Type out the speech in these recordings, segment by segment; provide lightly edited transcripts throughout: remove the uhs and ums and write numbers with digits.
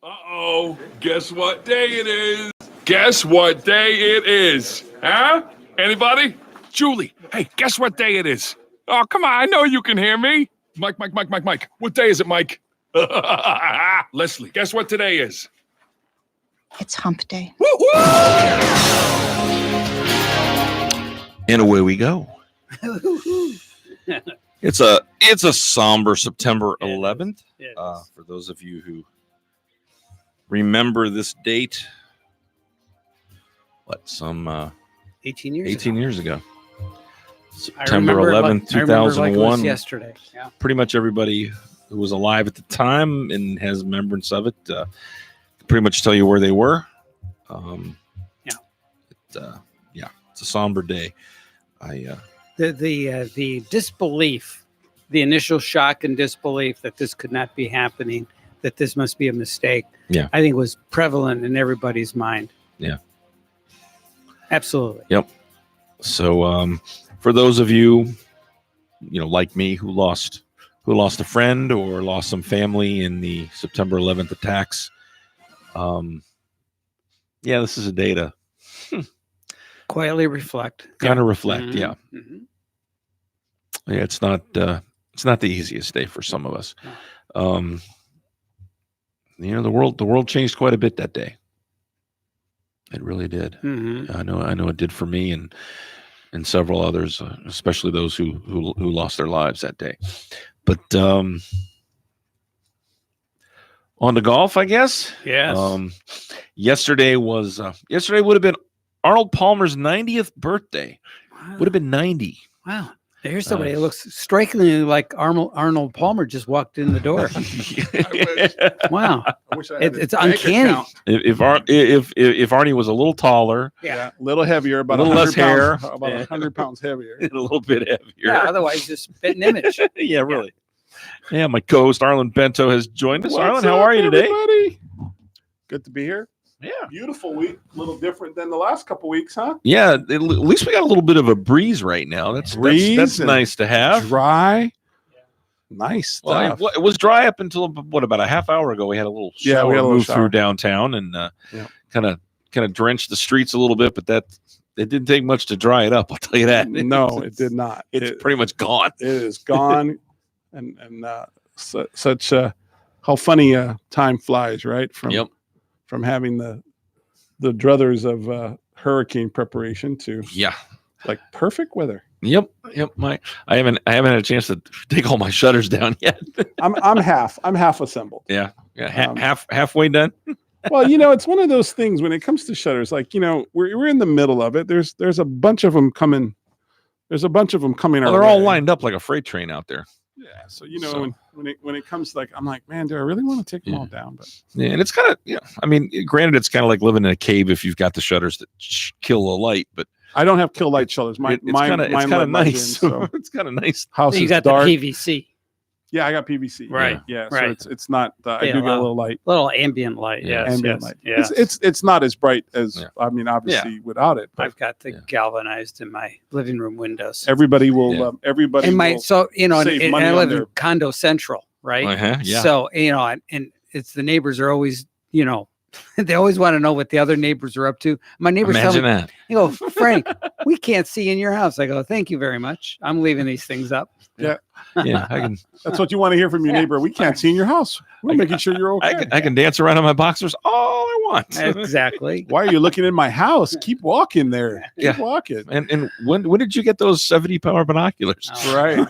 Uh-oh. Guess what day it is? Guess what day it is? Huh? Anybody? Julie, hey, guess what day it is? Oh, come on, I know you can hear me. Mike. What day is it, Mike? Leslie, guess what today is? It's Humpday. Woo-hoo! And away we go. It's a somber September 11th. For those of you who remember this date, some 18 years 18 ago. years ago. September 11th, 2001. Like yesterday. Yeah. Pretty much everybody who was alive at the time and has remembrance of it pretty much tell you where they were. It's a somber day. The disbelief, the initial shock and disbelief that this could not be happening, that this must be a mistake, I think was prevalent in everybody's mind. Yeah. Absolutely. Yep. So for those of you, like me, who lost a friend or lost some family in the September 11th attacks, this is a day to quietly reflect. Kind of reflect. Mm-hmm. Yeah. Mm-hmm. Yeah. It's not the easiest day for some of us. The world changed quite a bit that day. It really did. Mm-hmm. I know it did for me and several others, especially those who lost their lives that day. But on to golf, I guess. Yes. Yesterday would have been Arnold Palmer's 90th birthday. Wow. Would have been 90. Wow. Here's somebody who looks strikingly like Arnold Palmer just walked in the door. Wow. I wish I had It's uncanny. If Arnie was a little taller, a little heavier, about a little less hair, about 100 pounds heavier, a little bit heavier. Yeah, otherwise just spit an image. Yeah, really. Yeah, my co-host Arlen Bento has joined us. What's Arlen, how up, are you today? everybody? Good to be here. Yeah. Beautiful week. A little different than the last couple weeks, huh? Yeah, at least we got a little bit of a breeze right now. That's nice to have. Dry. Nice stuff. Well, it was dry up until about a half hour ago. We had a little shower move through downtown and kind of drenched the streets a little bit, but it didn't take much to dry it up. I'll tell you that. No, it did not. It's pretty much gone. It is gone, and such how funny time flies, right? From having the druthers of hurricane preparation to like perfect weather. Yep. I haven't had a chance to take all my shutters down yet. I'm half assembled. Yeah. Halfway done. Well, it's one of those things when it comes to shutters. Like we're in the middle of it. There's a bunch of them coming. There's a bunch of them coming. They're all lined up like a freight train out there. Yeah. So when it comes to I'm like, man, do I really want to take them all down? But yeah, and it's kind of granted, it's kind of like living in a cave if you've got the shutters that kill the light, but I don't have kill light shutters. It's kind of nice. It's kind of nice. House is dark. The PVC. Yeah, I got PVC. Right. Yeah. Right. So it's not. I do get a little light. Little ambient light. Yes. Ambient light. Yeah. It's not as bright as obviously without it. But I've got the galvanized in my living room windows. Everybody will. Everybody. And I live in Condo Central, right? Yeah. So and it's the neighbors are always they always want to know what the other neighbors are up to. My neighbors tell me, that. You go, Frank, we can't see in your house. I go, thank you very much. I'm leaving these things up. Yeah. Yeah. That's what you want to hear from your neighbor. We can't see in your house. We're making sure you're okay. I can dance around in my boxers all I want. Exactly. Why are you looking in my house? Keep walking there. Keep walking. And when did you get those 70 power binoculars? Right.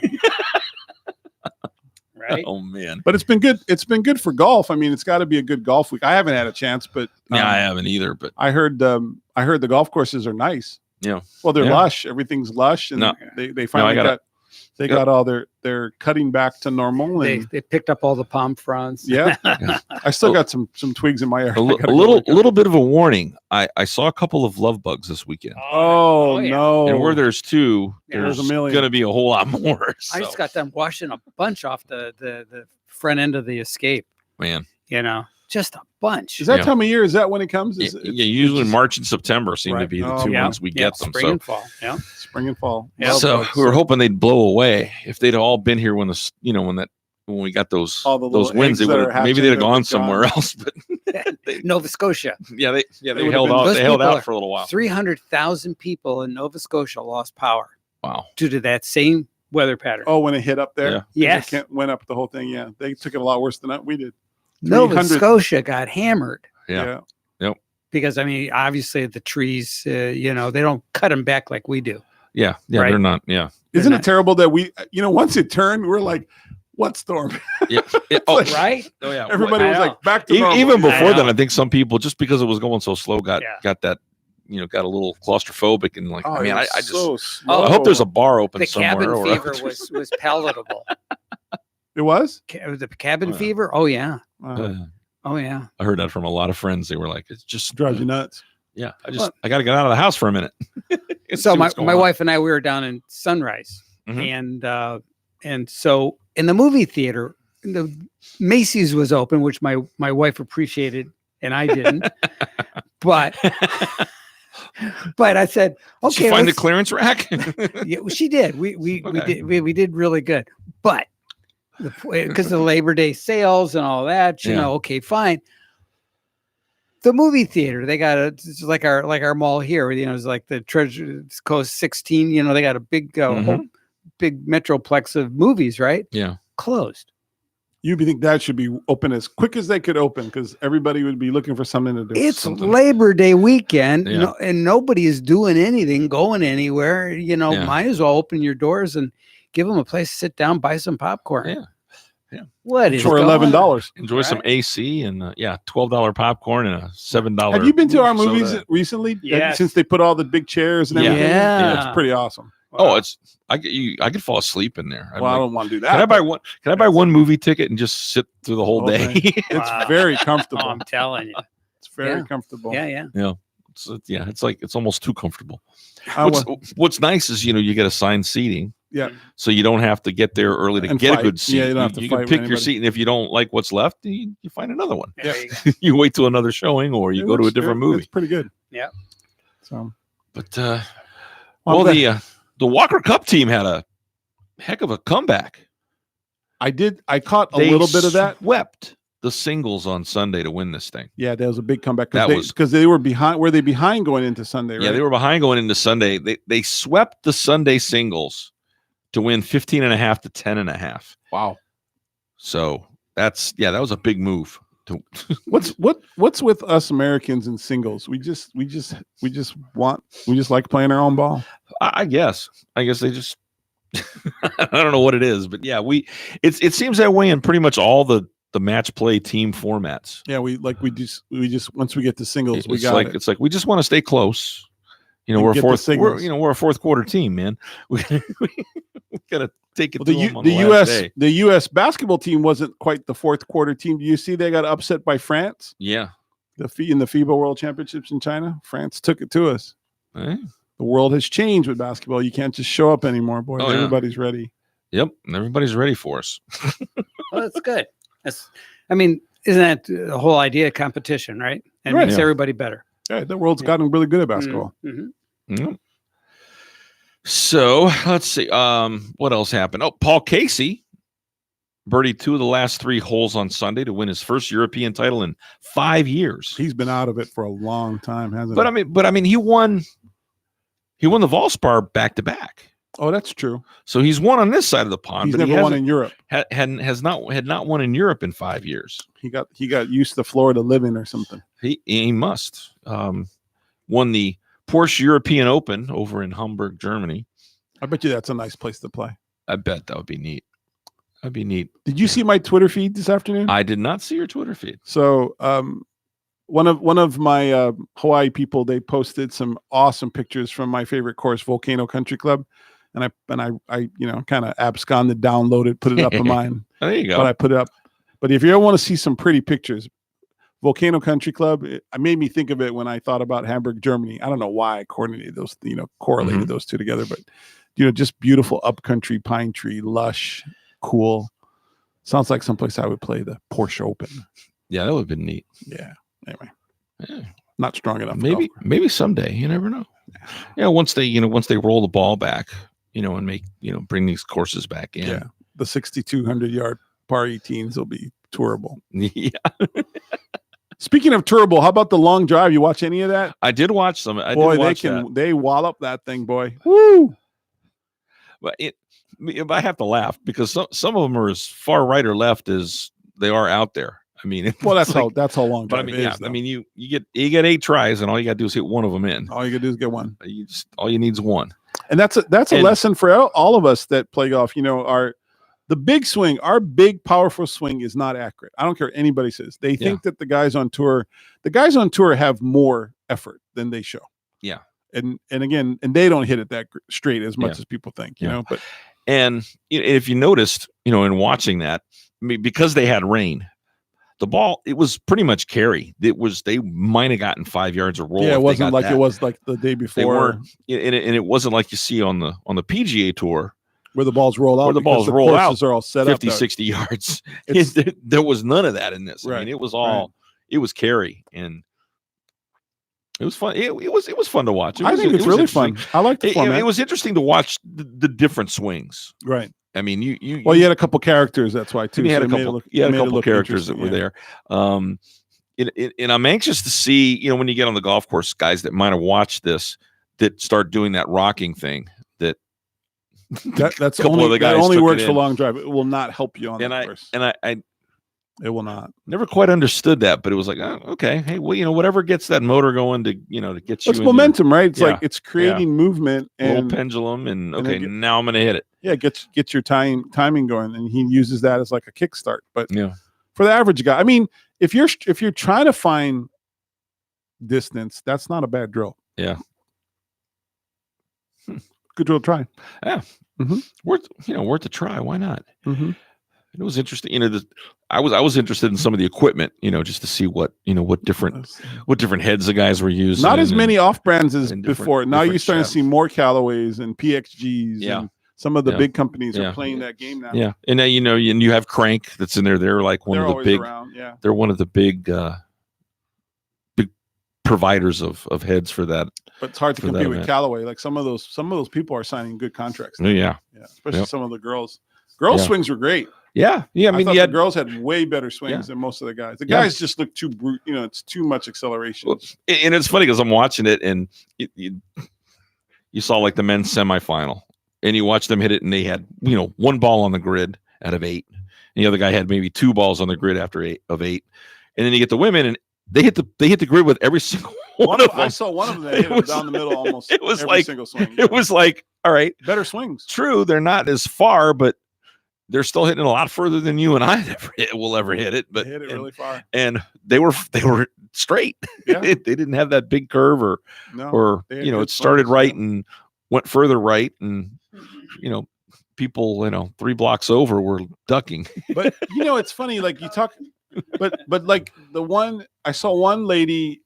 Right. Oh man. But it's been good. It's been good for golf. I mean, it's got to be a good golf week. I haven't had a chance, but I haven't either. But I heard the golf courses are nice. Yeah. Well, they're lush. Everything's lush, and they finally got all their cutting back to normal. And they picked up all the palm fronds. Yeah. I still got some twigs in my hair. A little bit of a warning. I saw a couple of love bugs this weekend. Oh no! And where there's two, there's a million. Going to be a whole lot more. So. I just got done washing a bunch off the front end of the Escape. Man, just a bunch. Is that time of year? Is that when it comes? Usually March and September seem to be the two months we get them. Spring and fall. Yeah, spring and fall. Yeah. So we were hoping they'd blow away. If they'd all been here when when when we got those All the those little wins, eggs they that would are have maybe hatching they'd have that gone were somewhere gone. else. But Nova Scotia. they would've held been- out. Those They held people out are- for a little while. 300,000 people in Nova Scotia lost power Wow. due to that same weather pattern. Oh, when it hit up there, Yeah. 'Cause Yes. it went up the whole thing. Yeah, they took it a lot worse than we did. Nova 300 Scotia got hammered Yeah. because, I mean, obviously the trees, they don't cut them back like we do. Yeah. Right. They're not. Yeah. Isn't not- it terrible that we, once it turned, we're like, what storm? Yeah. like- Right? Oh yeah. Everybody I was know. like back to normal. Even I before know. then, I think some people, just because it was going so slow, got that got a little claustrophobic and like. Oh, I mean, it I was just. so I slow. hope there's a bar open The somewhere. cabin or fever was palatable. It was. The cabin Oh, yeah. fever? Oh, yeah. Uh, Oh, yeah. I heard that from a lot of friends. They were like, "It's just drives you nuts. yeah. I got to get out of the house for a minute." And So see my what's going on. wife and I, we were down in Sunrise. Mhm. And so in the movie theater, the Macy's was open, which my wife appreciated and I didn't. but I said, Did she okay, find the let's- clearance rack. yeah, she did. Okay. We did really good. But because of the Labor Day sales and all that, Yeah. okay, fine. The movie theater, they got it's like our mall here, it's like the Treasure Coast 16, they got a big whole big metroplex of movies, right? Yeah. Closed. You think that should be open as quick as they could open because everybody would be looking for something to do. It's something. Labor Day weekend, Yeah. and nobody is doing anything, going anywhere. Might as well open your doors and give them a place to sit down, buy some popcorn. Yeah. Yeah. What is for going on? $11. Enjoy some Right. AC and $12 popcorn and a $7. Have you been to our soda. movies recently? Yes. Since they put all the big chairs and Yeah. everything. Yeah. It's pretty awesome. Oh, I could fall asleep in there. Well, I don't want to do that. Can I buy but one? Can I buy one movie ticket and just sit through the whole Whole day? It's Wow. very Oh, comfortable. I'm telling you. It's very Yeah. comfortable. Yeah. It's almost too comfortable. I want- What's nice is you get assigned seating. Yeah. So you don't have to get there early to And get fight. a good seat. Yeah, you don't have to you fight can with pick your anybody. seat, and if you don't like what's left, you find another one. There Yeah. you go. You wait till another showing, or you It go to a works different good. movie. It's pretty good. Yeah. So But Well, well, I'm the Walker Cup team had a heck of a comeback. I caught a They little bit of that. Swept the singles on Sunday to win this thing. Yeah, there was a big comeback That was- because they were behind. Were they behind going into Sunday? Right? Yeah, they were behind going into Sunday. They swept the Sunday singles to win 15.5 to 10.5. Wow. So that was a big move. What's with us Americans in singles? We just like playing our own ball. I guess they just I don't know what it is, but yeah, it seems that way in pretty much all the match play team formats. Yeah, we just once we get to singles, we It's got like it. we just want to stay close. And We're get the fourth. signals. We're a fourth quarter team, man. We gotta take it Well, to the them on the the last U.S. day. the U.S. basketball team wasn't quite the fourth quarter team. Do you see they got upset by France? Yeah. In the FIBA World Championships in China, France took it to us. Eh? The world has changed with basketball. You can't just show up anymore, boys. Oh, yeah. Everybody's ready. Yep. And everybody's ready for us. Well, that's good. Isn't that the whole idea of competition, right? And Right. makes Yeah. everybody better. Yeah, the world's gotten really good at basketball. Mhm. Yep. So let's see. What else happened? Oh, Paul Casey birdied 2 of the last 3 holes on Sunday to win his first European title in 5 years. He's been out of it for a long time, hasn't But he? I mean, he won the Valspar back to back. Oh, that's true. So he's won on this side of the pond, He's but never he won in Europe. had not won in Europe in 5 years. He got used to Florida living or something. He must. Won the Porsche European Open over in Hamburg, Germany. I bet you that's a nice place to play. I bet that would be neat. That'd be neat. Did you see my Twitter feed this afternoon? I did not see your Twitter feed. So one of my Hawaii people, they posted some awesome pictures from my favorite course, Volcano Country Club, and I kind of absconded, downloaded, put it up on mine. Oh, there you go. But I put it up. But if you ever want to see some pretty pictures, Volcano Country Club, it made me think of it when I thought about Hamburg, Germany. I don't know why I coordinated those, correlated Mhm. those two together, but just beautiful upcountry, pine tree, lush, cool. Sounds like someplace I would play the Porsche Open. Yeah, that would have been neat. Yeah. Anyway, Yeah. not strong enough. Maybe someday. You never know. Yeah, once they roll the ball back, and make bring these courses back in. Yeah. The 6,200 yard par 18s will be tourable. Yeah. Speaking of tourable, how about the long drive? You watch any of that? I did watch some. They wallop that thing, boy. Woo! But I have to laugh because some of them are as far right or left as they are out there. I mean, well, that's how long. But I mean, yeah. I mean, you get 8 tries, and all you got to do is hit one of them in. All you got to do is get one. All you need is one. And that's a lesson for all of us that play golf. You know, the big swing, our big powerful swing is not accurate. I don't care what anybody says. They think that the guys on tour have more effort than they show. Yeah. And again, they don't hit it that straight as much as people think, you know, but. And if you noticed, in watching that, I mean, because they had rain, the ball, it was pretty much carry. They might have gotten 5 yards of roll. Yeah, it wasn't like it was like the day before. They were, and it wasn't like you see on the PGA Tour. Where the balls roll out. Where the balls roll out. Are all set 50, up 60 yards. There was none of that in this. Right, I mean, it was all, it was carry. And it was fun. It was fun to watch. I think it's really fun. I like the format. It was interesting to watch the different swings. Right. I mean, you had a couple characters. That's why too. You had a couple characters that were there. And I'm anxious to see, when you get on the golf course, guys that might have watched this, that start doing that rocking thing. That only works for long drive. It will not help you on the course. It will not. Never quite understood that, but it was like, oh, okay, hey, well, whatever gets that motor going to get you. It's momentum, right? It's like it's creating movement and a little pendulum, and now I'm going to hit it. Yeah, get your timing going, and he uses that as like a kickstart. But for the average guy, I mean, if you're trying to find distance, that's not a bad drill. Yeah. Good drill to try. Yeah. Worth a try. Why not? Mm-hmm. It was interesting. I was interested in some of the equipment, just to see what different heads the guys were using. Not as many off brands as before. Now you're starting to see more Callaways and PXGs. Yeah. And some of the big companies are playing that game now. Yeah. And then, and you have Crank that's in there. They're like one of the big, they're one of the big providers of heads for that. But it's hard to compete with Callaway. Like some of those people are signing good contracts. Oh, yeah. Especially some of the girls. Girls' swings were great. Yeah. I mean, the girls had way better swings than most of the guys. The guys just look too brute. It's too much acceleration. Well, and it's funny because I'm watching it, and you saw like the men's semifinal, and you watch them hit it, and they had one ball on the grid out of 8, and the other guy had maybe 2 balls on the grid after 8 of 8, and then you get the women, and they hit the grid with every single one of them. I saw one of them that hit it down the middle almost. It was every single swing. It was like, all right, better swings. True, they're not as far, but they're still hitting a lot further than you and I will ever hit it. But they hit it really far, and they were straight. Yeah. They didn't have that big curve, or it started right and went further right, and people 3 blocks over were ducking. But it's funny, like you talk. But like I saw one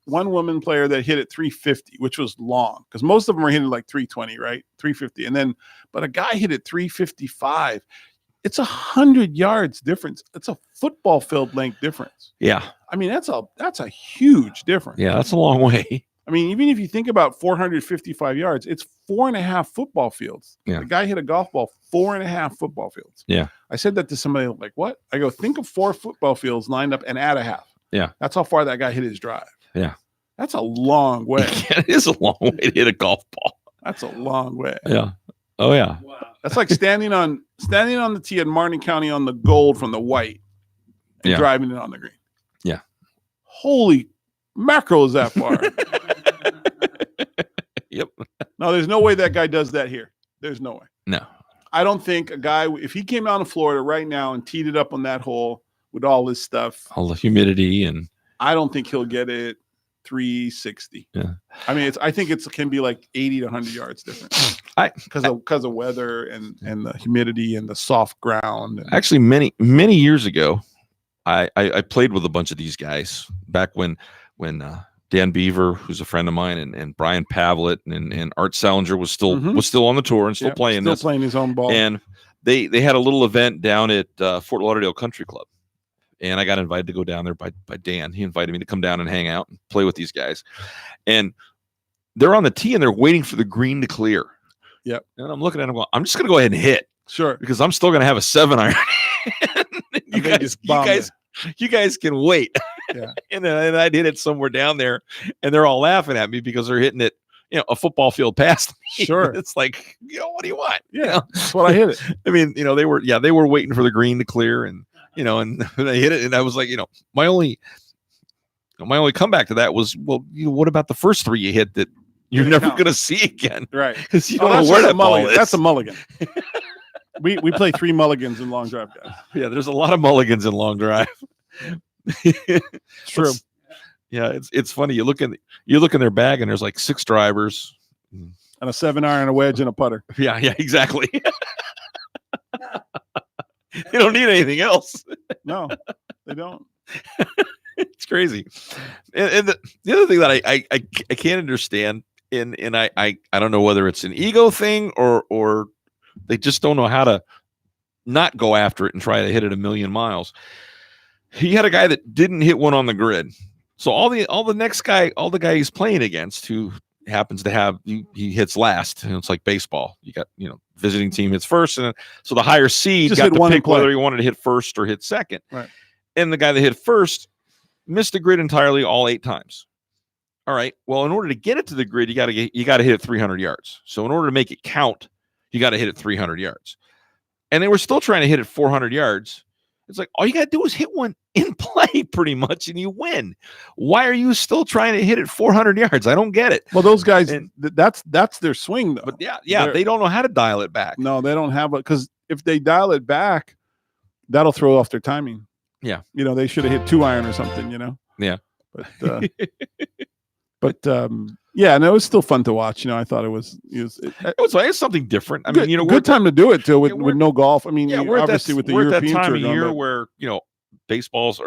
woman player that hit at 350, which was long because most of them were hitting like 320, right? 350. But a guy hit at 355. It's 100 yards difference. It's a football field length difference. Yeah. I mean, that's a huge difference. Yeah, that's a long way. I mean, even if you think about 455 yards, it's 4.5 football fields. Yeah. The guy hit a golf ball 4.5 football fields. Yeah. I said that to somebody like, what? I go, think of 4 football fields lined up and add a half. Yeah. That's how far that guy hit his drive. Yeah. That's a long way. It is a long way to hit a golf ball. That's a long way. Yeah. Oh yeah. Wow. That's like standing on the tee at Martin County on the gold from the white and driving it on the green. Yeah. Holy mackerel, is that far? Yep. No, there's no way that guy does that here. There's no way. No. I don't think a guy, if he came out of Florida right now and teed it up on that hole with all this stuff, all the humidity, and I don't think he'll get it 360. Yeah. I mean, I think it can be like 80 to 100 yards different because of weather and the humidity and the soft ground. Actually, many years ago, I played with a bunch of these guys back when Dan Beaver, who's a friend of mine, and Brian Pavlett and Art Salinger was still on the tour and still playing his own ball. And they had a little event down at Fort Lauderdale Country Club. And I got invited to go down there by Dan. He invited me to come down and hang out and play with these guys. And they're on the tee and they're waiting for the green to clear. Yep. And I'm looking at them going, I'm just going to go ahead and hit. Sure. Because I'm still going to have a 7-iron. And they just bombed it. You guys can wait. Yeah. and I'd hit it somewhere down there, and they're all laughing at me because they're hitting it, a football field past me. Sure. It's like, what do you want? Yeah, that's what I hit it. I mean, they were waiting for the green to clear, and and they hit it, and I was like, my only comeback to that was, well, what about the first three you hit that you're never going to see again? Right. Because you don't know where that ball is. That's a mulligan. we play 3 mulligans in long drive, guys. Yeah, there's a lot of mulligans in long drive. True. Yeah, it's funny. You look in their bag, and there's like 6 drivers and a 7-iron, a wedge, and a putter. Yeah, exactly. They don't need anything else. No, they don't. It's crazy. And the other thing that I can't understand, and I don't know whether it's an ego thing or they just don't know how to not go after it and try to hit it a million miles. He had a guy that didn't hit one on the grid. So all the guy he's playing against, who happens to have he hits last, and it's like baseball. You got visiting team hits first, and so the higher seed Just got to pick play. whether he wanted to hit first or hit second. Right. And the guy that hit first missed the grid entirely all 8 times. All right. Well, in order to get it to the grid, you got to hit it 300 yards. So in order to make it count, you got to hit it 300 yards. And they were still trying to hit it 400 yards. It's like, all you got to do is hit one in play pretty much, and you win. Why are you still trying to hit it 400 yards? I don't get it. Well, those guys, that's their swing, though. But yeah, they don't know how to dial it back. No, they don't have it, because if they dial it back, that'll throw off their timing. Yeah. They should have hit 2-iron or something, Yeah. But yeah, no, it was still fun to watch. I thought it was It's something different. I mean, good time to do it too with no golf. I mean, we're obviously with the we're European at that time tour of year going, where baseball's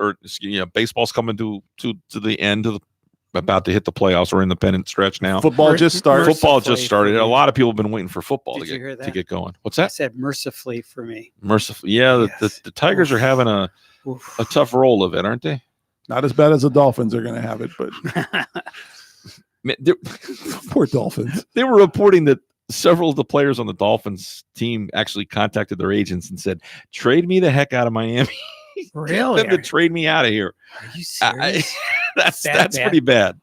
coming to the end of about to hit the playoffs. We're in the pennant stretch now. Football just started. Football just started. A lot of people have been waiting for football Did you hear that? to get going. What's I that? said mercifully for me. Mercifully, yeah. Yes. The Tigers are having a tough roll of it, aren't they? Not as bad as the Dolphins are going to have it, but poor Dolphins. They were reporting that several of the players on the Dolphins team actually contacted their agents and said, "Trade me the heck out of Miami." Really? Them to trade me out of here. Are you serious? That's bad. pretty bad.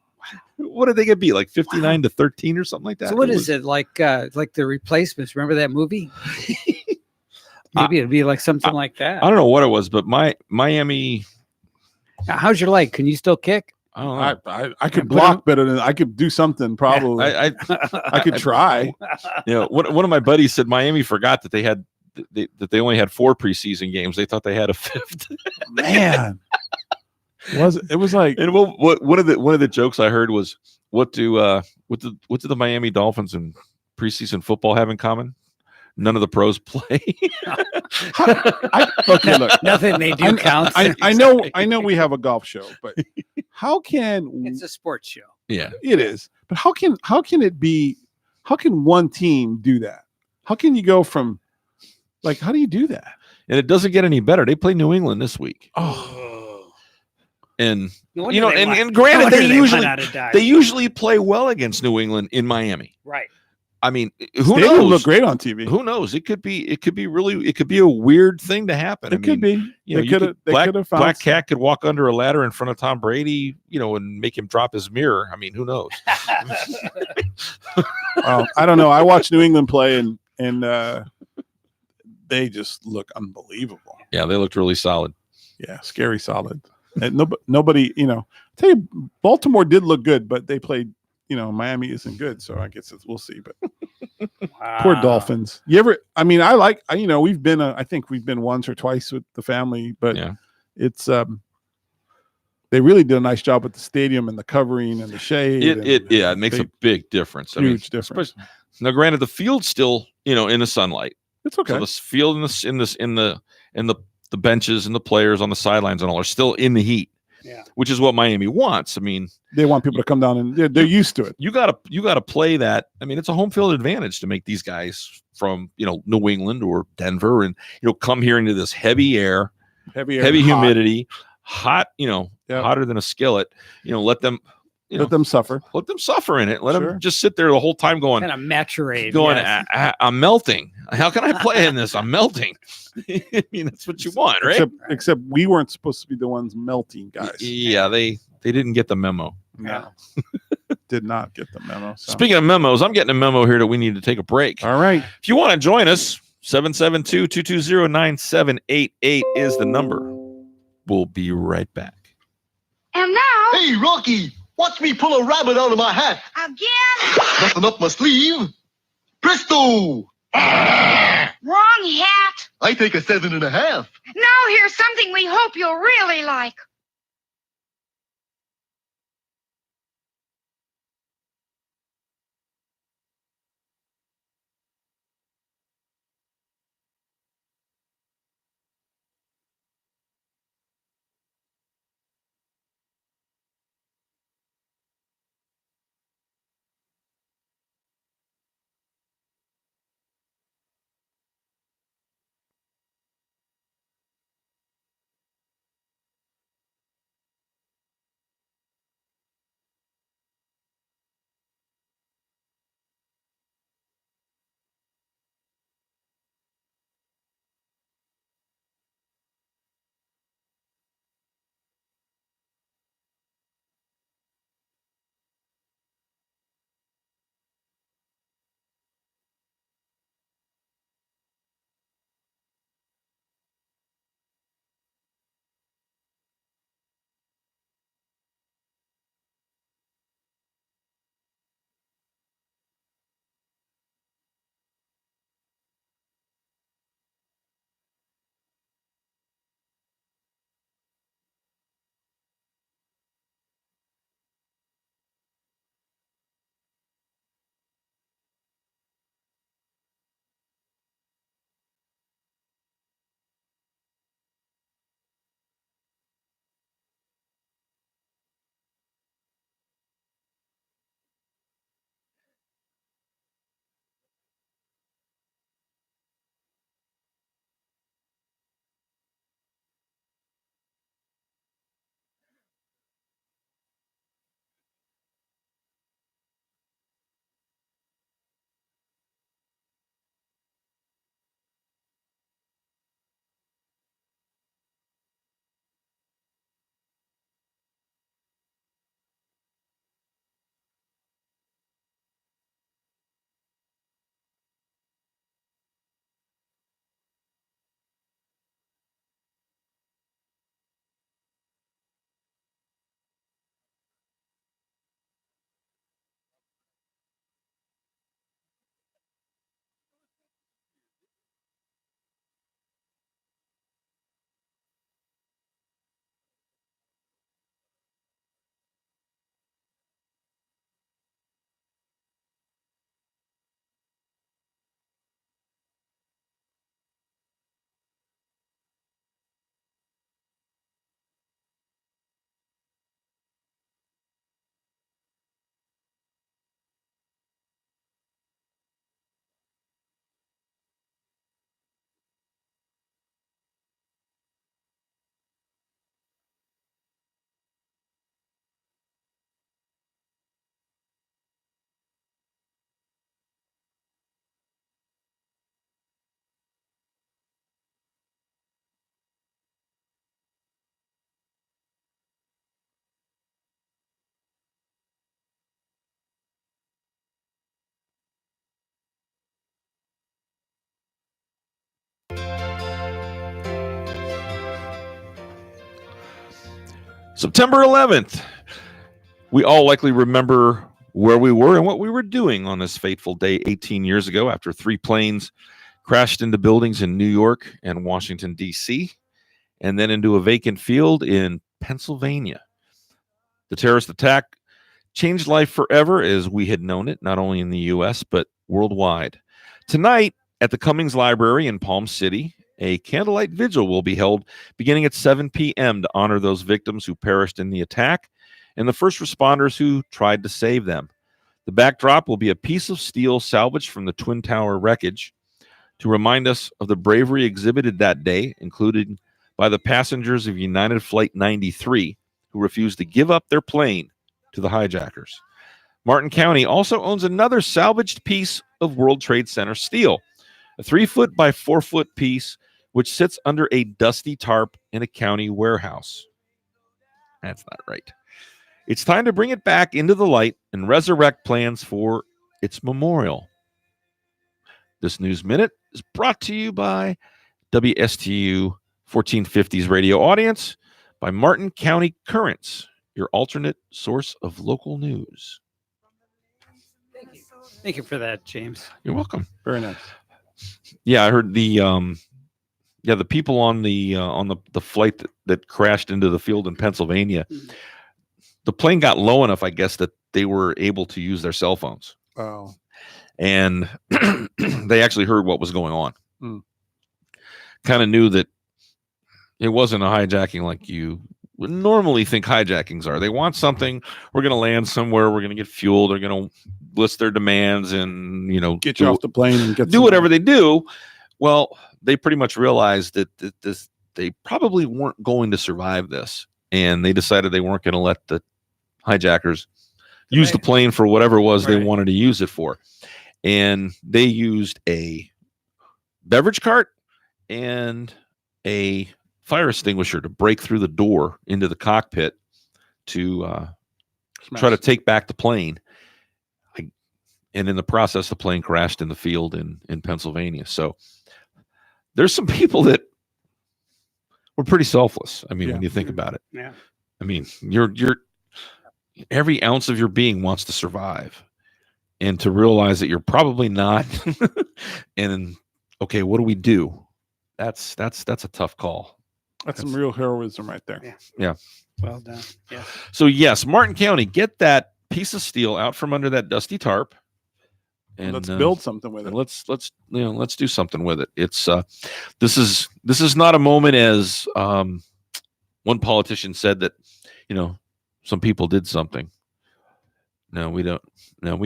What did they get? Be like 59-13 or something like that? So what is it like the Replacements? Remember that movie? Maybe it'd be like something like that. I don't know what it was, but Miami. Now, how's your leg? Can you still kick? I don't know. I could block better than I could do something. Probably. I could try. One of my buddies said Miami forgot that they only had 4 preseason games. They thought they had a 5th. Man, it was like, and one of the jokes I heard was, what do the Miami Dolphins and preseason football have in common? None of the pros play. Okay, look, nothing they do counts. I know we have a golf show, but how can it's a sports show? Yeah, it is. But how can it be? How can one team do that? How can you go from how do you do that? And it doesn't get any better. They play New England this week. Oh, and No and granted, they they usually play well against New England in Miami. right. I mean, who they knows? look great on TV. Who knows? It could be a weird thing to happen. It could be. They could have found Black Cat could walk under a ladder in front of Tom Brady, and make him drop his mirror. I mean, who knows? Well, I don't know. I watched New England play, and they just look unbelievable. Yeah, they looked really solid. Yeah, scary solid. And nobody, tell you, Baltimore did look good, but they played. Miami isn't good, so I guess we'll see. But poor Dolphins. You ever? I mean, we've been. I think we've been once or twice with the family, but it's they really did a nice job with the stadium and the covering and the shade. It makes a big difference. Huge difference. Now, granted, the field's still in the sunlight. It's okay. So the field in the benches and the players on the sidelines and all are still in the heat. Yeah, which is what Miami wants. I mean, they want people to come down and they're used to it. You gotta play that. I mean, it's a home field advantage to make these guys from New England or Denver and come here into this heavy air, heavy humidity, hot, hotter than a skillet. Let them let them suffer. Let them suffer in it. Let Sure. them just sit there the whole time going, Kind of maturate. going, yes. I'm melting. How can I play in this? I'm melting. I mean, that's what you want, right? Except we weren't supposed to be the ones melting, guys. Yeah, they didn't get the memo. No, did not get the memo. So. Speaking of memos, I'm getting a memo here that we need to take a break. All right. If you want to join us, 772-220-9788 is the number. We'll be right back. And now... Hey, Rocky, watch me pull a rabbit out of my hat. Again? Nothing up my sleeve. Presto! Wrong hat. I take a 7.5. Now here's something we hope you'll really like. September 11th. We all likely remember where we were and what we were doing on this fateful day 18 years ago after 3 planes crashed into buildings in New York and Washington, D.C., and then into a vacant field in Pennsylvania. The terrorist attack changed life forever as we had known it, not only in the U.S., but worldwide. Tonight, at the Cummings Library in Palm City, a candlelight vigil will be held beginning at 7 p.m. to honor those victims who perished in the attack and the first responders who tried to save them. The backdrop will be a piece of steel salvaged from the Twin Tower wreckage to remind us of the bravery exhibited that day, including by the passengers of United Flight 93, who refused to give up their plane to the hijackers. Martin County also owns another salvaged piece of World Trade Center steel, a 3-foot by 4-foot piece, which sits under a dusty tarp in a county warehouse. That's not right. It's time to bring it back into the light and resurrect plans for its memorial. This News Minute is brought to you by WSTU 1450's radio audience, by Martin County Currents, your alternate source of local news. Thank you for that, James. You're welcome. Very nice. Yeah, I heard the people on the flight that crashed into the field in Pennsylvania. The plane got low enough, I guess, that they were able to use their cell phones. Oh. And they actually heard what was going on. Mm. Kind of knew that it wasn't a hijacking like you would normally think hijackings are. They want something. We're going to land somewhere. We're going to get fuel. They're going to list their demands and, Get you off the plane and do whatever they do. Well, they pretty much realized that they probably weren't going to survive this. And they decided they weren't going to let the hijackers use the plane for whatever it was they wanted to use it for. And they used a beverage cart and a fire extinguisher to break through the door into the cockpit to try to take back the plane. And in the process, the plane crashed in the field in Pennsylvania. So there's some people that were pretty selfless. I mean, when you think about it, I mean, you're every ounce of your being wants to survive, and to realize that you're probably not. And okay, what do we do? That's a tough call. That's some real heroism right there. Yeah. Well done. Yeah. So yes, Martin County, get that piece of steel out from under that dusty tarp, and let's build something with it. Let's do something with it. It's this is not a moment, as one politician said, that some people did something. No, we don't. No,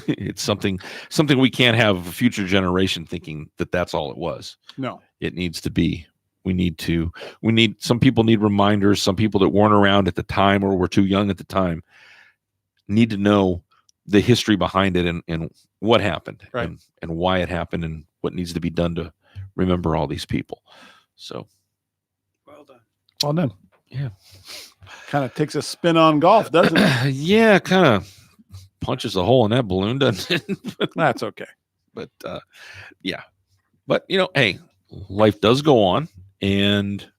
it's something we can't have a future generation thinking that that's all it was. No, it needs to be. Some people need reminders. Some people that weren't around at the time or were too young at the time need to know the history behind it and what happened, right, and why it happened and what needs to be done to remember all these people. So well done. Yeah. Kind of takes a spin on golf, doesn't it? Yeah, kind of punches a hole in that balloon, doesn't it? That's okay. But yeah. But hey, life does go on, and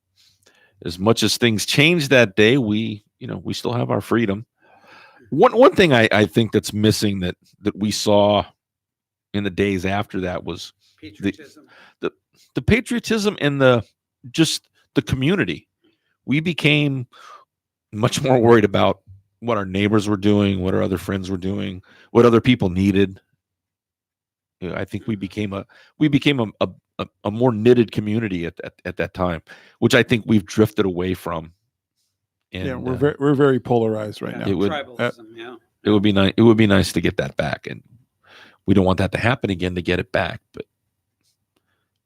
as much as things changed that day, we still have our freedom. One thing I think that's missing that we saw in the days after that was patriotism. The patriotism and the community. We became much more worried about what our neighbors were doing, what our other friends were doing, what other people needed. I think we became a more knitted community at that time, which I think we've drifted away from. And, we're very polarized right now. Tribalism, it would be nice. It would be nice to get that back, and we don't want that to happen again. To get it back, but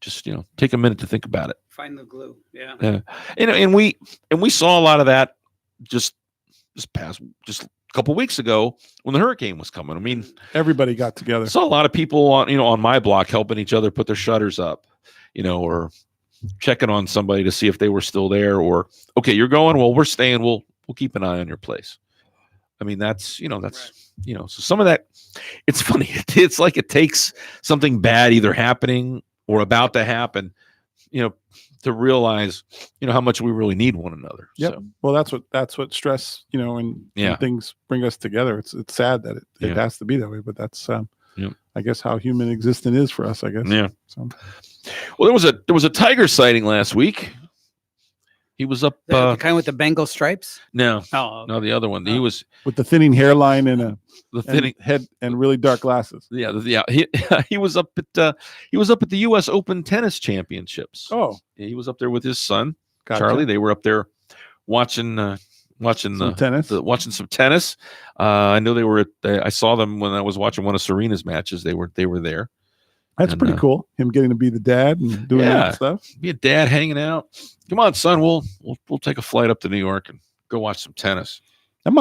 just take a minute to think about it. Find the glue. Yeah. And we saw a lot of that just a couple weeks ago when the hurricane was coming. I mean, everybody got together. Saw a lot of people on my block helping each other put their shutters up, or checking on somebody to see if they were still there, or okay, you're going, well, we're staying, we'll keep an eye on your place. I mean, that's so some of that, it's funny. It's like it takes something bad either happening or about to happen, to realize, how much we really need one another. Yep. So, well, that's what stress, and things bring us together. It's sad that it has to be that way, but that's I guess how human existence is for us, I guess. Yeah. So. Well, there was a tiger sighting last week. He was up the kind with the Bengal stripes. No, no, the other one. He was with the thinning hairline and the thinning head and really dark glasses. Yeah. He was up at the U.S. Open Tennis Championships. Oh, he was up there with his son, gotcha. Charlie. They were up there watching some tennis. I know they were I saw them when I was watching one of Serena's matches. They were there. That's pretty cool. Him getting to be the dad and doing that stuff. Be a dad hanging out. Come on, son. We'll take a flight up to New York and go watch some tennis. That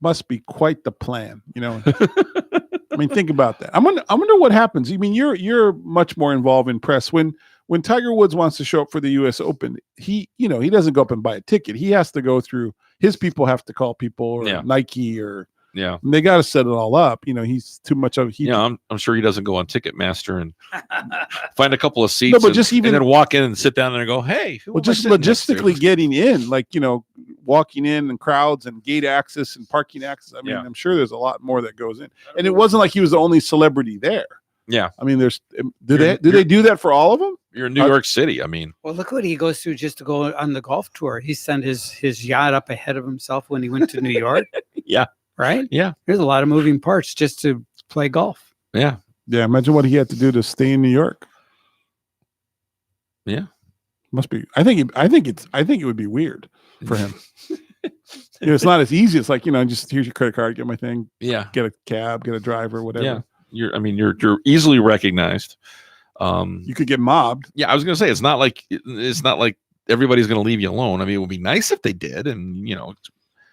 must be quite the plan. I mean, think about that. I wonder what happens. I mean, you're much more involved in press when Tiger Woods wants to show up for the U.S. Open. He doesn't go up and buy a ticket. He has to go through his people have to call people or Nike or they got to set it all up. He's too much of I'm sure he doesn't go on Ticketmaster and find a couple of seats. No, but just even and then walk in and sit down there and go, hey, well, just logistically getting in, like walking in and crowds and gate access and parking access. I mean, I'm sure there's a lot more that goes in. And it wasn't like he was the only celebrity there. Yeah. I mean, do they do that for all of them? You're in New York City. I mean, well, look what he goes through just to go on the golf tour. He sent his yacht up ahead of himself when he went to New York. Yeah. Right? Yeah. There's a lot of moving parts just to play golf. Yeah. Yeah. Imagine what he had to do to stay in New York. Yeah. Must be. I think it would be weird for him. It's not as easy. It's like, just here's your credit card, get my thing. Yeah. Get a cab, get a driver, whatever. Yeah. You're easily recognized. You could get mobbed. Yeah, I was gonna say it's not like everybody's gonna leave you alone. I mean, it would be nice if they did, and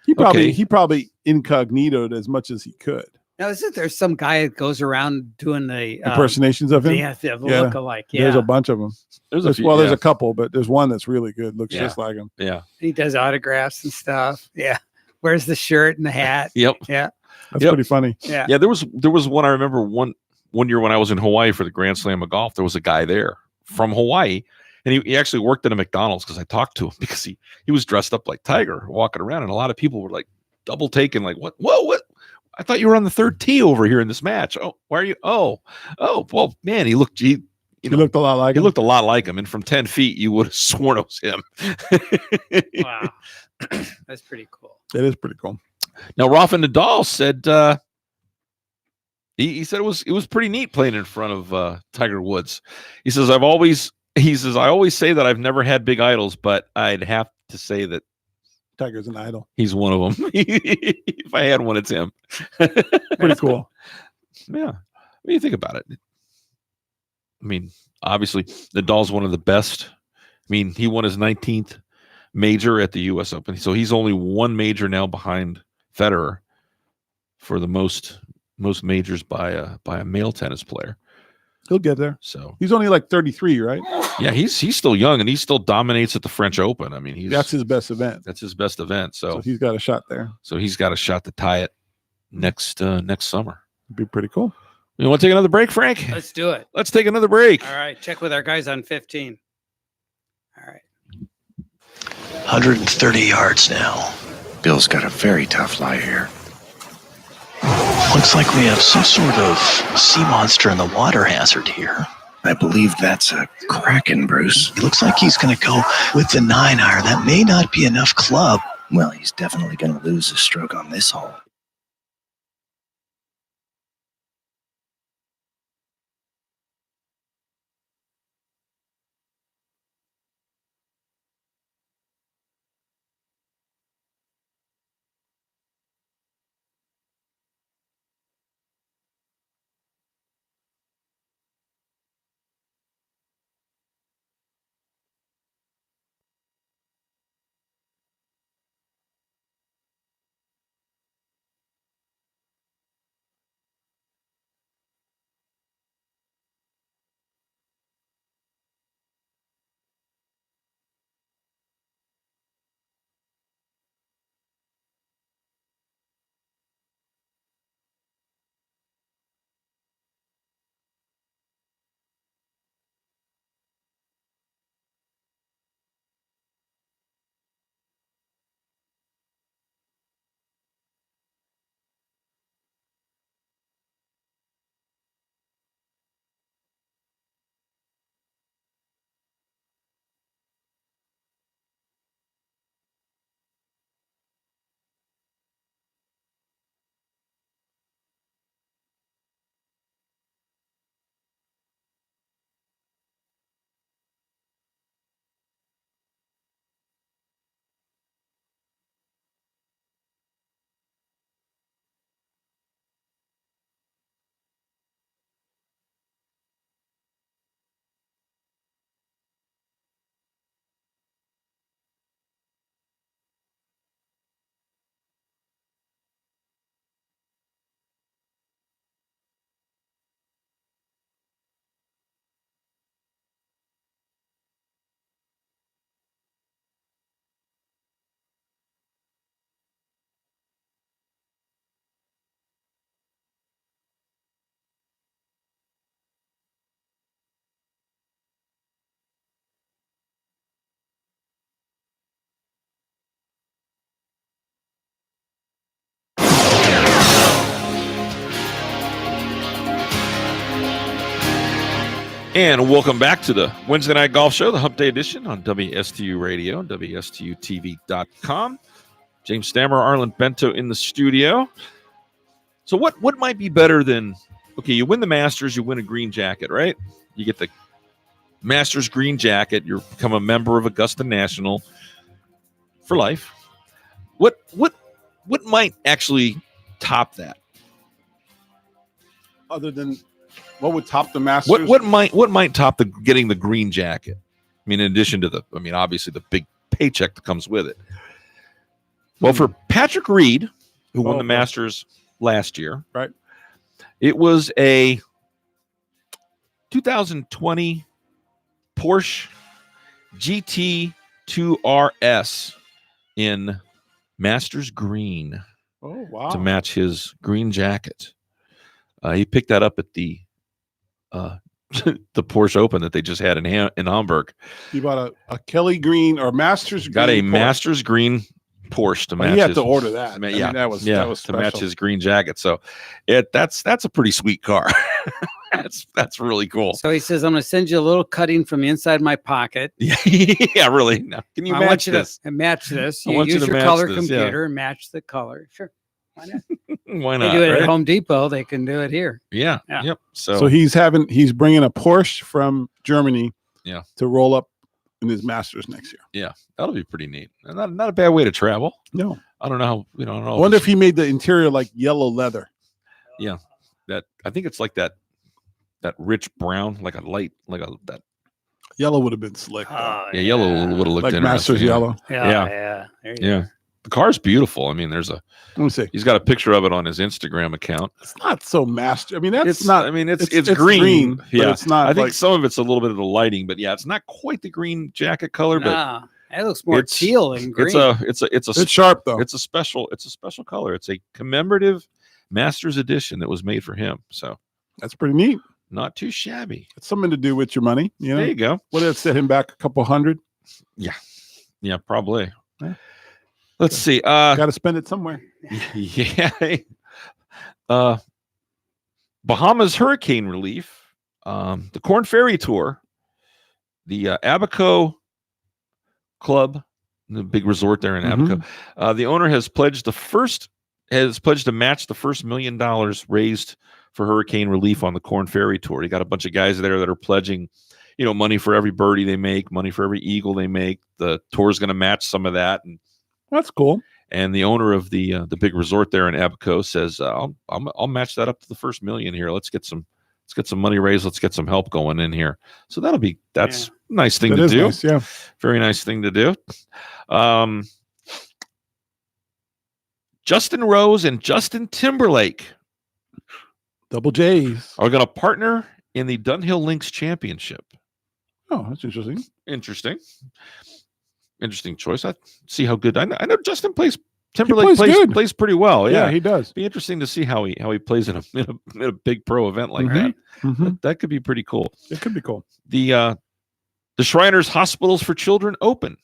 he probably incognitoed as much as he could. Now, isn't there some guy that goes around doing the impersonations of him? Yeah, the look-alike. Yeah, there's a bunch of them. There's a couple, but there's one that's really good. Looks just like him. Yeah, he does autographs and stuff. Yeah, wears the shirt and the hat. Yep. Yeah, that's pretty funny. Yeah, yeah. There was one I remember one year when I was in Hawaii for the Grand Slam of golf. There was a guy there from Hawaii, and he actually worked at a McDonald's because I talked to him because he was dressed up like Tiger walking around, and a lot of people were like double taking, like what? I thought you were on the third tee over here in this match. Oh, why are you? Oh, well, man, he looked a lot like him. He looked a lot like him, and from 10 feet, you would have sworn it was him. Wow, that's pretty cool. It is pretty cool. Now, Rafa Nadal said he said it was pretty neat playing in front of Tiger Woods. He says I always say that I've never had big idols, but I'd have to say that Tiger's an idol. He's one of them. If I had one, it's him. Pretty cool. Yeah. What do you think about it? I mean, obviously, Nadal's one of the best. I mean, he won his 19th major at the U.S. Open, so he's only one major now behind Federer for the most majors by a male tennis player. He'll get there. So he's only like 33, right? Yeah, he's still young, and he still dominates at the French Open. I mean, that's his best event. That's his best event. So he's got a shot there. So he's got a shot to tie it next summer. It'd be pretty cool. You want to take another break, Frank? Let's do it. Let's take another break. All right. Check with our guys on 15. All right. 130 yards now. Bill's got a very tough lie here. Looks like we have some sort of sea monster in the water hazard here. I believe that's a kraken, Bruce. It looks like he's going to go with the 9-iron. That may not be enough club. Well, he's definitely going to lose a stroke on this hole. And welcome back to the Wednesday Night Golf Show, the Humpday edition on WSTU Radio and WSTUTV.com. James Stammer, Arlen Bento in the studio. So what might be better than, okay, you win the Masters, you win a green jacket, right? You get the Masters green jacket, you become a member of Augusta National for life. What might actually top that? Other than what would top the Masters? What might top getting the green jacket? I mean, in addition to obviously the big paycheck that comes with it. Well, for Patrick Reed, who won the Masters last year, right? It was a 2020 Porsche GT2 RS in Masters green. Oh, wow. To match his green jacket. He picked that up at the the Porsche Open that they just had in Hamburg. He bought a Kelly green or Masters green. Got a Porsche. Masters green Porsche to match. He had to order that. Yeah, that was to match his green jacket. So that's a pretty sweet car. that's really cool. So he says, I'm going to send you a little cutting from inside my pocket. Yeah, really. Now, can you match this? Match this. I You want you use to your match color this, computer and match the color. Sure. Why not? Why not? They do it right? at Home Depot. They can do it here. Yeah. Yeah. Yep. So he's bringing a Porsche from Germany. Yeah. To roll up in his Masters next year. Yeah, that'll be pretty neat. And not a bad way to travel. No. I don't know how, I don't know. I wonder if he made the interior like yellow leather. Yeah. I think it's like that rich brown, like that. Yellow would have been slick. Yeah, yellow would have looked like interesting. Masters yellow. Yeah. Yeah. The car's beautiful. I mean, Let me see. he's got a picture of it on his Instagram account. It's not so master. I mean, it's it's green. but Yeah, it's not. I think some of it's a little bit of the lighting, but yeah, it's not quite the green jacket color. But it looks more teal and green. It's sharp though. It's a special color. It's a commemorative Masters edition that was made for him. So that's pretty neat. Not too shabby. It's something to do with your money. You know? There you go. What did it set him back a couple hundred? Yeah, probably. Yeah. Let's see. Got to spend it somewhere. Yeah. Bahamas hurricane relief, the Corn Ferry Tour, the Abaco Club, the big resort there in Abaco. The owner has pledged to match the first $1 million raised for hurricane relief on the Corn Ferry Tour. You got a bunch of guys there that are pledging, money for every birdie they make, money for every eagle they make. The tour's going to match some of that, and that's cool. And the owner of the big resort there in Abaco says, "I'll match that up to the first $1 million here. Let's get some money raised. Let's get some help going in here." So that's a nice thing to do. Nice, yeah, very nice thing to do. Justin Rose and Justin Timberlake, Double J's, are going to partner in the Dunhill Links Championship. Oh, that's interesting. Interesting choice. I see how good. I know Justin plays. Timberlake plays pretty well. Yeah, he does. Be interesting to see how he plays in a big pro event like that. That could be pretty cool. It could be cool. The Shriners Hospitals for Children Open.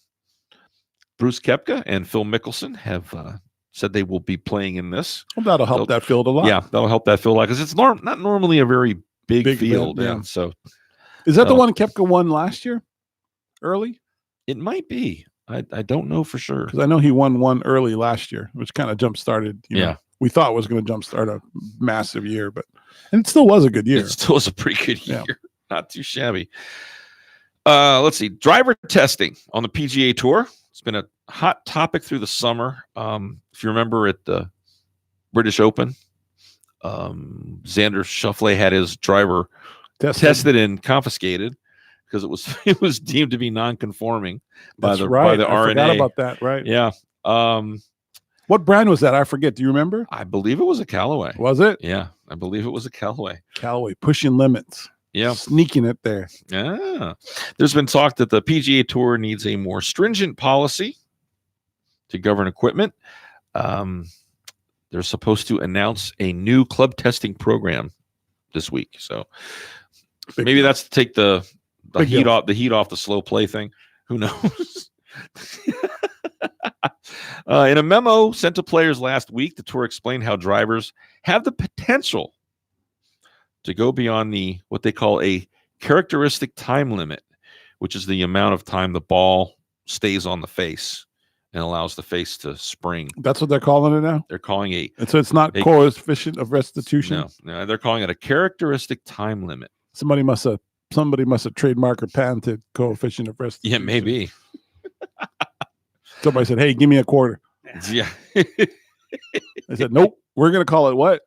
Bruce Koepka and Phil Mickelson have said they will be playing in this. Well, that'll help that field a lot. Yeah, that'll help that field a lot because it's not normally a very big field. Event, yeah. So, is that the one Koepka won last year? Early? It might be. I don't know for sure. Because I know he won one early last year, which kind of jump-started. We thought it was going to jumpstart a massive year, and it still was a good year. It still was a pretty good year. Yeah. Not too shabby. Let's see. Driver testing on the PGA Tour. It's been a hot topic through the summer. If you remember at the British Open, Xander Schauffele had his driver tested and confiscated because it was deemed to be non-conforming by the RNA. I forgot about that. Right. Yeah. What brand was that? I forget. Do you remember? I believe it was a Callaway. Was it? Yeah, I believe it was a Callaway. Callaway pushing limits. Yeah, sneaking it there. Yeah. There's been talk that the PGA Tour needs a more stringent policy to govern equipment. They're supposed to announce a new club testing program this week. So maybe that's to take the heat off the slow play thing. Who knows? In a memo sent to players last week, the tour explained how drivers have the potential to go beyond what they call a characteristic time limit, which is the amount of time the ball stays on the face and allows the face to spring. That's what they're calling it now. They're calling And so it's not coefficient of restitution. No, they're calling it a characteristic time limit. Somebody must have trademarked or patented coefficient of restitution. Yeah, maybe. Somebody said, "Hey, give me a quarter." Yeah. I said, "Nope, we're gonna call it what?"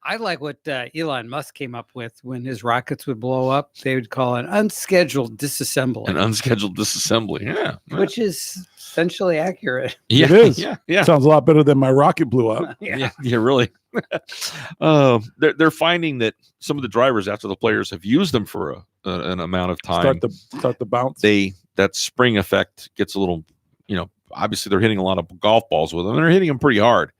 I like what Elon Musk came up with when his rockets would blow up. They would call it unscheduled disassembly. An unscheduled disassembly. Yeah. Which is essentially accurate. Yeah. It is. Yeah. Sounds a lot better than my rocket blew up. Yeah, really. They're finding that some of the drivers, after the players have used them for an amount of time, start the bounce. That spring effect gets a little, obviously they're hitting a lot of golf balls with them, and they're hitting them pretty hard.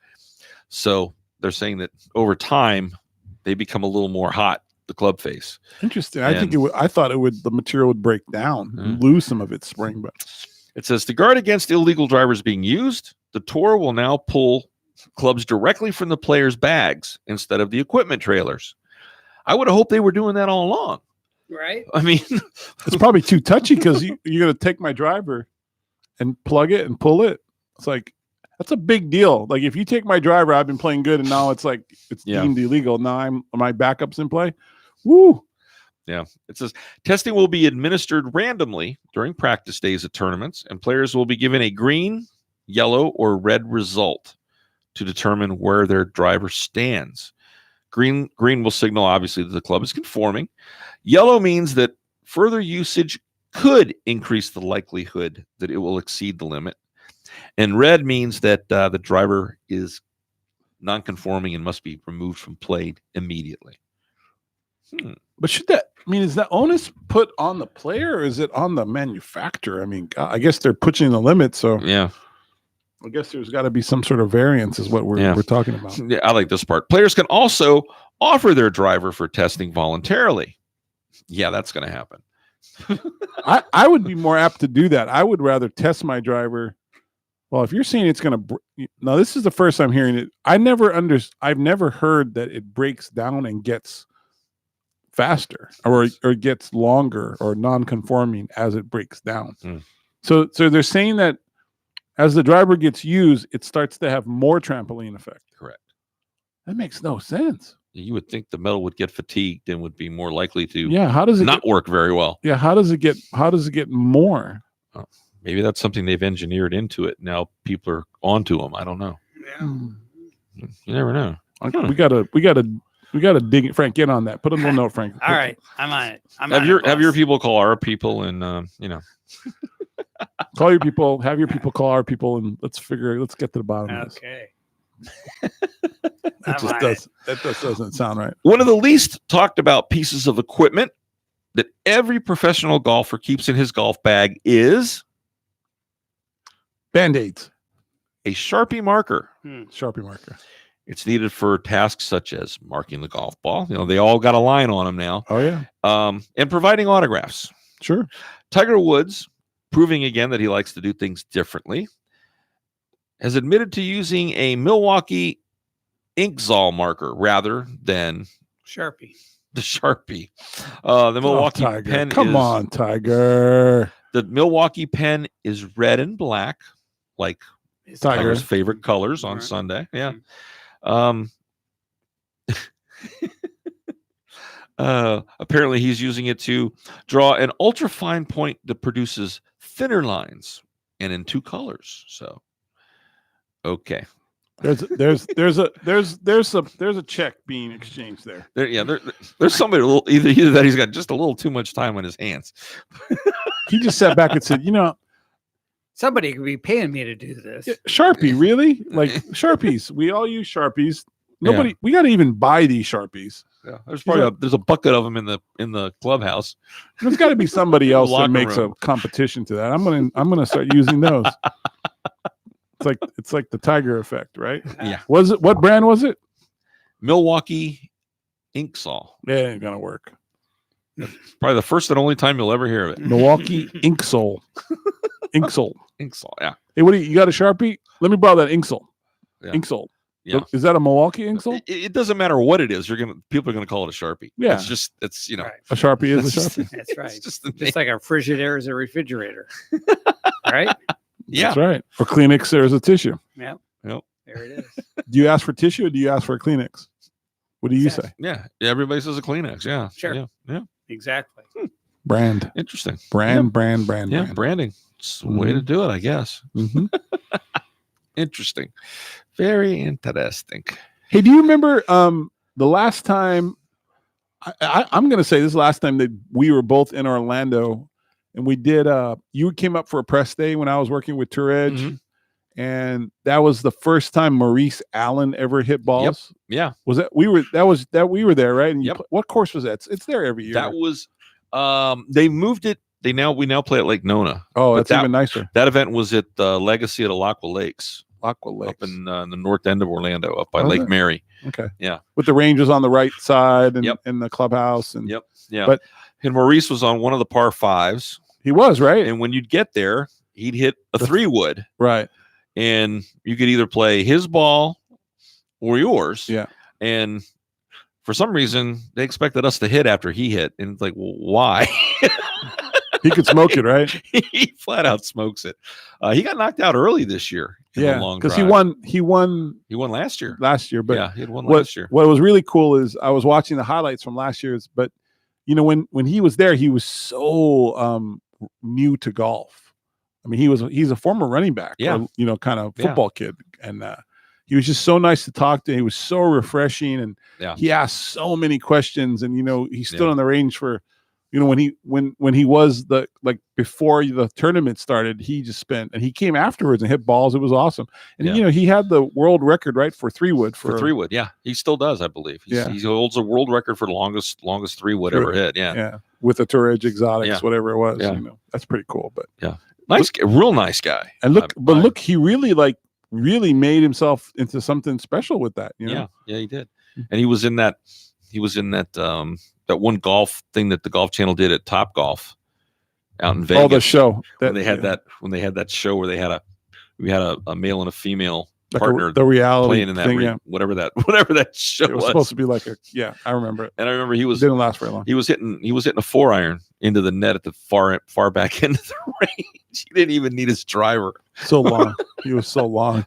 So they're saying that over time they become a little more hot, the club face. Interesting. I thought the material would break down and lose some of its spring, but it says to guard against illegal drivers being used, the tour will now pull clubs directly from the players' bags instead of the equipment trailers. I would have hoped they were doing that all along. Right. I mean, it's probably too touchy because you're going to take my driver and plug it and pull it. It's like, that's a big deal. Like if you take my driver, I've been playing good, and now it's like it's deemed illegal. Now my backup's in play. Woo. Yeah. It says testing will be administered randomly during practice days at tournaments, and players will be given a green, yellow, or red result to determine where their driver stands. Green will signal, obviously, that the club is conforming. Yellow means that further usage could increase the likelihood that it will exceed the limit. And red means that the driver is non-conforming and must be removed from play immediately. But is that onus put on the player, or is it on the manufacturer? I mean, I guess they're pushing the limit, so yeah. I guess there's got to be some sort of variance, is what we're talking about. Yeah, I like this part. Players can also offer their driver for testing voluntarily. Yeah, that's going to happen. I would be more apt to do that. I would rather test my driver. Well, if you're saying it's going to, now this is the first I'm hearing it. I've never heard that it breaks down and gets faster or gets longer or non-conforming as it breaks down. So they're saying that as the driver gets used, it starts to have more trampoline effect. Correct. That makes no sense. You would think the metal would get fatigued and would be more likely to how does it not work very well. Yeah, how does it get more? Oh, maybe that's something they've engineered into it. Now people are onto them. I don't know. Yeah. You never know. We gotta dig it. Frank, get on that. Put a little note, Frank. All right, I'm on it. Have your people call our people, and call your people. Have your people call our people, and let's get to the bottom of this. Okay. That just doesn't sound right. One of the least talked about pieces of equipment that every professional golfer keeps in his golf bag is Band-Aids. A Sharpie marker. Sharpie marker. It's needed for tasks such as marking the golf ball. They all got a line on them now. Oh yeah. And providing autographs. Sure. Tiger Woods, proving again that he likes to do things differently, has admitted to using a Milwaukee Inkzol marker rather than Sharpie. The Sharpie. The Milwaukee pen. Come on, Tiger. The Milwaukee pen is red and black, like Tiger's favorite colors on Sunday. Yeah. Apparently he's using it to draw an ultra fine point that produces thinner lines and in two colors. So okay. There's a check being exchanged there. There's somebody either that he's got just a little too much time on his hands. He just sat back and said, somebody could be paying me to do this. Sharpie, really? Like Sharpies. We all use Sharpies. Nobody. We got to even buy these Sharpies. Yeah, there's probably there's a bucket of them in the clubhouse. There's got to be somebody else that makes a competition to that. I'm gonna start using those. It's like the Tiger effect, right? Yeah. What brand was it? Milwaukee Inkzol. Yeah, it ain't gonna work. Probably the first and only time you'll ever hear of it. Milwaukee Inkzol. Inkzol. Inkzol. Yeah. Hey, you got a Sharpie? Let me borrow that Inkzol. Yeah. Inkzol. Yeah. Is that a Milwaukee insult? It doesn't matter what it is. People are gonna call it a Sharpie. Yeah. It's Right. A Sharpie is a That's Sharpie. That's right. It's just the name. Just like a Frigidaire is a refrigerator. Right? Yeah. That's right. Or Kleenex, there's a tissue. Yep. Yep. There it is. Do you ask for tissue or do you ask for a Kleenex? What do you say? Yeah. Everybody says a Kleenex. Yeah. Sure. Yeah. Exactly. Brand. Interesting. Brand, Yeah. brand, brand, Yeah. brand. Branding. It's a way to do it, I guess. Mhm. Interesting. Very interesting. Hey, do you remember the last time? I'm going to say this last time that we were both in Orlando, and we did. You came up for a press day when I was working with Tour Edge, Mhm. and that was the first time Maurice Allen ever hit balls. Yeah. Was that we were? That we were there, right? And Yep. what course was that? It's there every year. That was they moved it. We now play at Lake Nona. oh, but that's that- even nicer. That event was at Legacy at Alaqua Lakes. Aqua Lakes. Up in the north end of Orlando, up by Oh, Lake okay. Mary. Okay. Yeah. With the Rangers on the right side and Yep. in the clubhouse. And Yep. Yeah. But- and Maurice was on one of the par fives. he was, right? And when you'd get there, he'd hit a 3-wood, Right. and you could either play his ball or yours. Yeah. And for some reason, they expected us to hit after he hit. And it's like, well, why? He could smoke it, right? He flat out smokes it. He got knocked out early this year. In the Yeah. long Because drive. he won He won last year. but Yeah, he had won what, last year. what was really cool is I was watching the highlights from last year's, but when he was there, he was so new to golf. I mean, he's a former running back, Yeah. or, kind of Yeah. football kid, and he was just so nice to talk to. He was so refreshing, and Yeah. he asked so many questions, and he stood Yeah. on the range for. When he was before the tournament started, he just spent, and he came afterwards and hit balls. It was awesome. And Yeah. he had the world record, right, for 3-wood For 3-wood, yeah, he still does, I believe. Yeah. He holds a world record for the longest 3-wood Sure. ever hit. Yeah, yeah, with the Tour Edge Exotics, Yeah. whatever it was. Yeah. That's pretty cool. But real nice guy. and look, I- he really made himself into something special with that. Yeah, he did. And he was in that that one golf thing that the Golf Channel did at Top Golf out in Vegas. Oh, the show when they had that show where we had a male and a female like partner the reality playing in that thing. whatever that show It was supposed to be like I remember it. And I remember he was Didn't last very long. He was hitting a 4-iron into the net at the far back end of the range. He didn't even need his driver. So long. He was so long.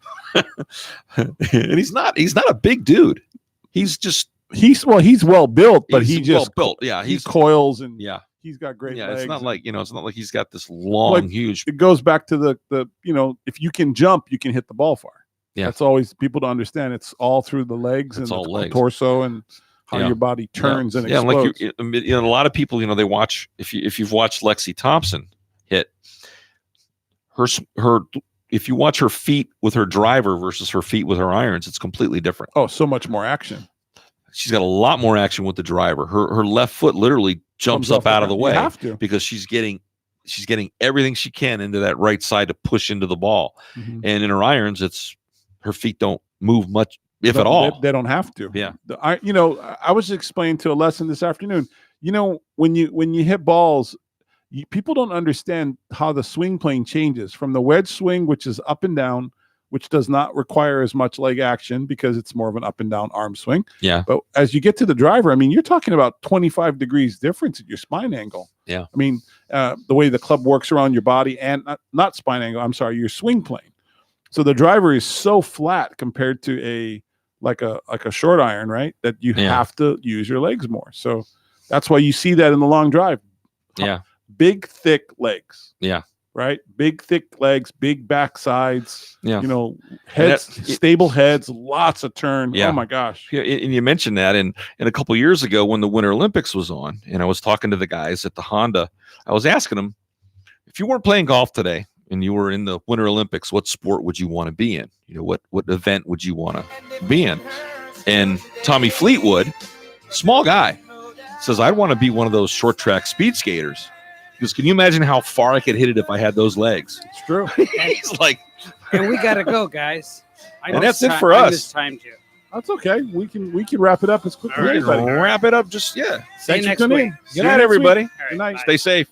And he's not a big dude. He's just He's well built, but he just well built. Yeah, he coils and yeah. he's got great Yeah, legs. it's not like he's got this long, Like, huge. it goes back to the if you can jump, you can hit the ball far. Yeah. That's always people to understand. It's all through the legs It's and all the legs. torso and how Yeah. your body turns and yeah, explodes. like a lot of people, they watch. If you've watched Lexi Thompson hit her, if you watch her feet with her driver versus her feet with her irons, it's completely different. Oh, so much more action. She's got a lot more action with the driver. Her left foot literally jumps up out of the way You have to. because she's getting everything she can into that right side to push into the ball. Mhm. And in her irons, her feet don't move much, if But at all. They don't have to. Yeah. I was explaining to a lesson this afternoon. When you hit balls, people don't understand how the swing plane changes from the wedge swing, which is up and down, which does not require as much leg action because it's more of an up and down arm swing. Yeah. But as you get to the driver, I mean, you're talking about 25 degrees difference in your spine angle. Yeah. I mean, the way the club works around your body and not spine angle, I'm sorry, your swing plane. So the driver is so flat compared to a short iron, right? That you have to use your legs more. So that's why you see that in the long drive. Yeah. Big, thick legs. Yeah. Right? Big, thick legs, big back sides. Yeah. Heads, stable heads, lots of turn. Yeah. Oh my gosh. Yeah, and you mentioned that, and a couple of years ago when the Winter Olympics was on, and I was talking to the guys at the Honda, I was asking them, if you weren't playing golf today and you were in the Winter Olympics, what sport would you want to be in? What event would you want to be in? And Tommy Fleetwood, small guy, says, I'd want to be one of those short track speed skaters. Because can you imagine how far I could hit it if I had those legs? It's true. He's like, And we gotta go, guys. And that's it for us. This time too. That's okay. We can wrap it up as quickly all right, as anybody. wrap it up. Just See you Thanks for next tuning week. in. Good See you night, next week. everybody. All right, Good night. bye. Stay safe.